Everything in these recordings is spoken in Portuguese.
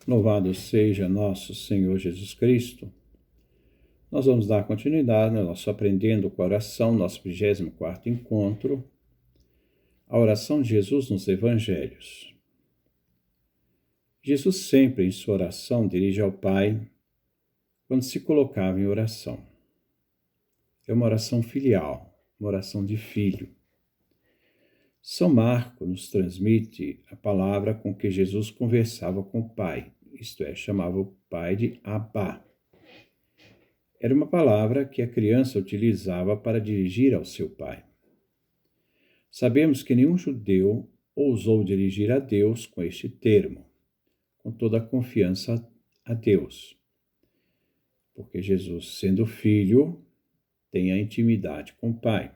Louvado seja nosso Senhor Jesus Cristo. Nós vamos dar continuidade no nosso Aprendendo com a Oração, nosso 24º encontro, a oração de Jesus nos Evangelhos. Jesus sempre, em sua oração, dirige ao Pai quando se colocava em oração. É uma oração filial, uma oração de filho. São Marcos nos transmite a palavra com que Jesus conversava com o Pai, isto é, chamava o Pai de Abba. Era uma palavra que a criança utilizava para dirigir ao seu pai. Sabemos que nenhum judeu ousou dirigir a Deus com este termo, com toda a confiança a Deus, porque Jesus, sendo filho, tem a intimidade com o Pai.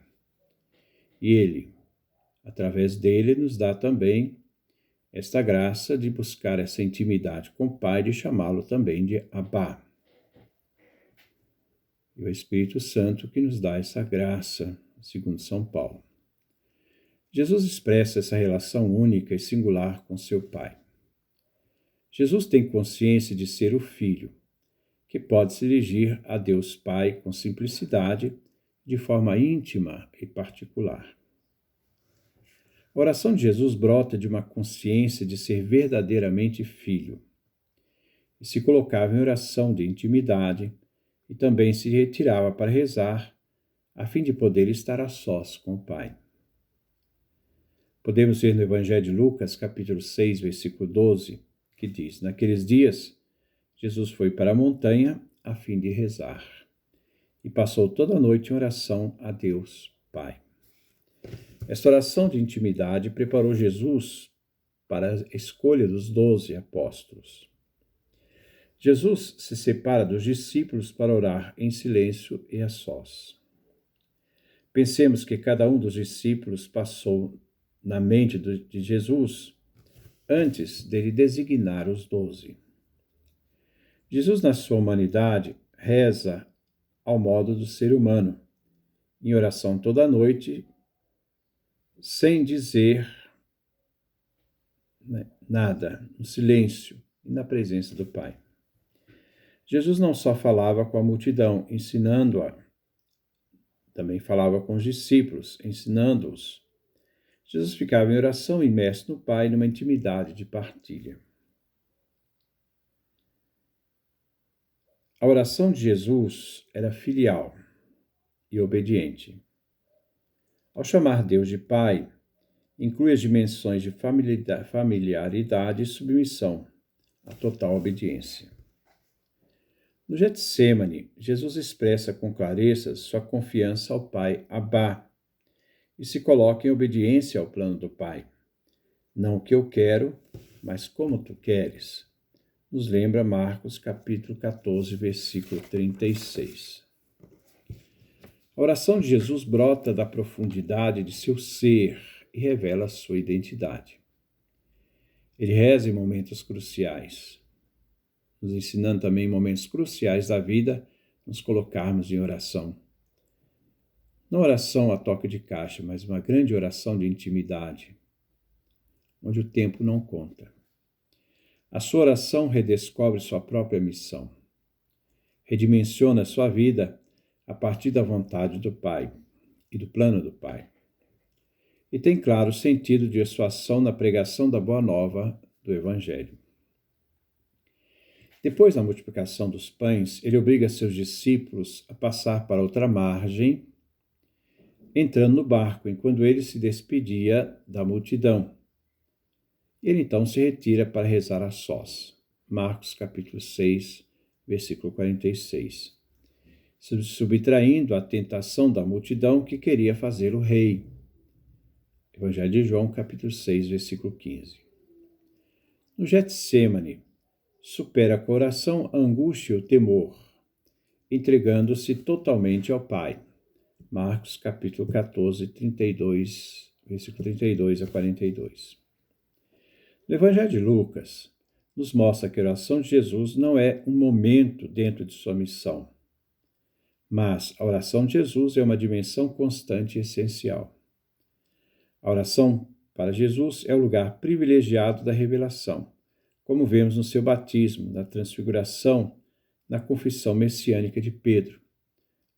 E Ele, através dele, nos dá também esta graça de buscar essa intimidade com o Pai, de chamá-lo também de Abba. E o Espírito Santo que nos dá essa graça, segundo São Paulo. Jesus expressa essa relação única e singular com seu Pai. Jesus tem consciência de ser o Filho, que pode se dirigir a Deus Pai com simplicidade, de forma íntima e particular. A oração de Jesus brota de uma consciência de ser verdadeiramente filho, e se colocava em oração de intimidade, e também se retirava para rezar, a fim de poder estar a sós com o Pai. Podemos ver no Evangelho de Lucas, capítulo 6, versículo 12, que diz: Naqueles dias, Jesus foi para a montanha a fim de rezar, e passou toda a noite em oração a Deus Pai. Esta oração de intimidade preparou Jesus para a escolha dos 12 apóstolos. Jesus se separa dos discípulos para orar em silêncio e a sós. Pensemos que cada um dos discípulos passou na mente de Jesus antes dele designar os 12. Jesus, na sua humanidade, reza ao modo do ser humano, em oração toda a noite, sem dizer nada, no silêncio e na presença do Pai. Jesus não só falava com a multidão, ensinando-a, também falava com os discípulos, ensinando-os. Jesus ficava em oração imerso no Pai, numa intimidade de partilha. A oração de Jesus era filial e obediente. Ao chamar Deus de Pai, inclui as dimensões de familiaridade e submissão, a total obediência. No Getsêmani, Jesus expressa com clareza sua confiança ao Pai Abba e se coloca em obediência ao plano do Pai. Não o que eu quero, mas como tu queres. Nos lembra Marcos capítulo 14, versículo 36. A oração de Jesus brota da profundidade de seu ser e revela sua identidade. Ele reza em momentos cruciais, nos ensinando também em momentos cruciais da vida, nos colocarmos em oração. Não oração a toque de caixa, mas uma grande oração de intimidade, onde o tempo não conta. A sua oração redescobre sua própria missão, redimensiona sua vida a partir da vontade do Pai e do plano do Pai. E tem claro o sentido de sua ação na pregação da Boa Nova do Evangelho. Depois da multiplicação dos pães, ele obriga seus discípulos a passar para outra margem, entrando no barco, enquanto ele se despedia da multidão. Ele então se retira para rezar a sós. Marcos capítulo 6, versículo 46. Subtraindo a tentação da multidão que queria fazê-lo rei. Evangelho de João capítulo 6, versículo 15. No Getsêmani, supera com a oração a angústia e o temor, entregando-se totalmente ao Pai. Marcos capítulo 14, 32, versículo 32 a 42. No Evangelho de Lucas, nos mostra que a oração de Jesus não é um momento dentro de sua missão, mas a oração de Jesus é uma dimensão constante e essencial. A oração para Jesus é o lugar privilegiado da revelação, como vemos no seu batismo, na transfiguração, na confissão messiânica de Pedro.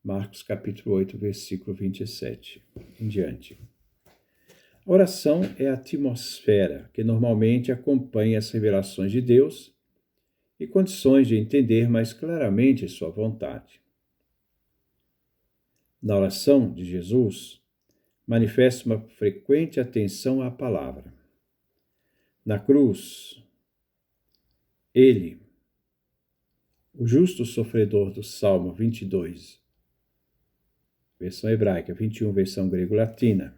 Marcos capítulo 8, versículo 27 em diante. A oração é a atmosfera que normalmente acompanha as revelações de Deus e condições de entender mais claramente sua vontade. Na oração de Jesus, manifesta uma frequente atenção à palavra. Na cruz, ele, o justo sofredor do Salmo 22, versão hebraica, 21, versão grego-latina,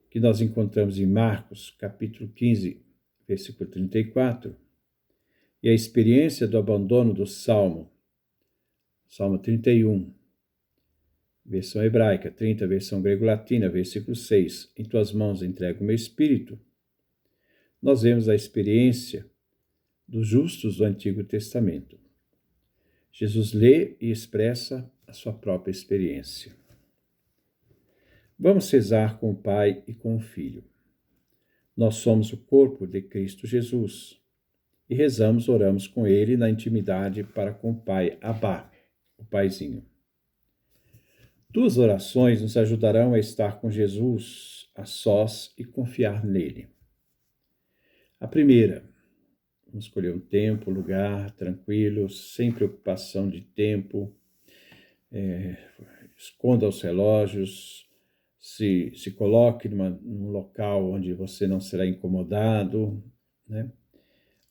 que nós encontramos em Marcos, capítulo 15, versículo 34, e a experiência do abandono do Salmo 31, versão hebraica, 30, versão grego-latina, versículo 6, em tuas mãos entrego o meu espírito, nós vemos a experiência dos justos do Antigo Testamento. Jesus lê e expressa a sua própria experiência. Vamos rezar com o Pai e com o Filho. Nós somos o corpo de Cristo Jesus e rezamos, oramos com Ele na intimidade para com o Pai, Abá, o Paizinho. Duas orações nos ajudarão a estar com Jesus a sós e confiar nele. A primeira, vamos escolher um tempo, lugar tranquilo, sem preocupação de tempo, esconda os relógios, se coloque num local onde você não será incomodado, né?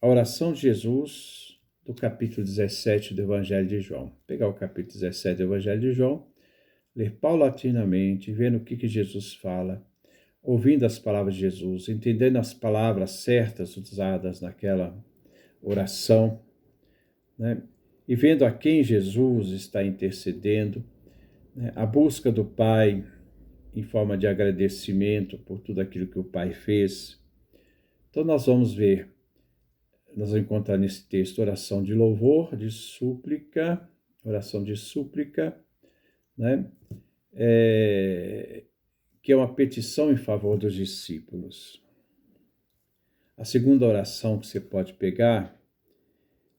A oração de Jesus, do capítulo 17 do Evangelho de João. Pegar o capítulo 17 do Evangelho de João, ler paulatinamente, vendo o que Jesus fala, ouvindo as palavras de Jesus, entendendo as palavras certas usadas naquela oração, né? E vendo a quem Jesus está intercedendo, né? A busca do Pai em forma de agradecimento por tudo aquilo que o Pai fez. Então nós vamos encontrar nesse texto oração de louvor, de súplica, né? Que é uma petição em favor dos discípulos. A segunda oração que você pode pegar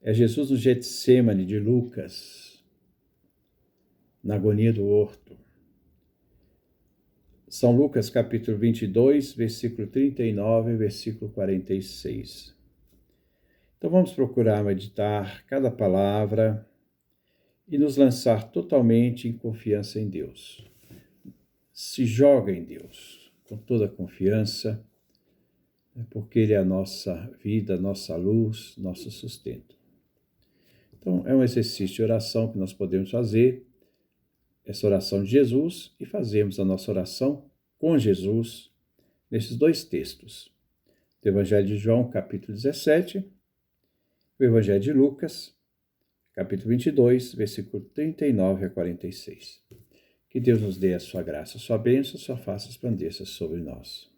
é Jesus no Getsêmani de Lucas, na agonia do horto. São Lucas capítulo 22, versículo 39 e versículo 46. Então vamos procurar meditar cada palavra e nos lançar totalmente em confiança em Deus. Se joga em Deus com toda a confiança, porque Ele é a nossa vida, nossa luz, nosso sustento. Então é um exercício de oração que nós podemos fazer, essa oração de Jesus, e fazemos a nossa oração com Jesus nesses dois textos. Do Evangelho de João, capítulo 17, o Evangelho de Lucas, capítulo 22, versículo 39 a 46. Que Deus nos dê a sua graça, a sua bênção, a sua face resplandeça sobre nós.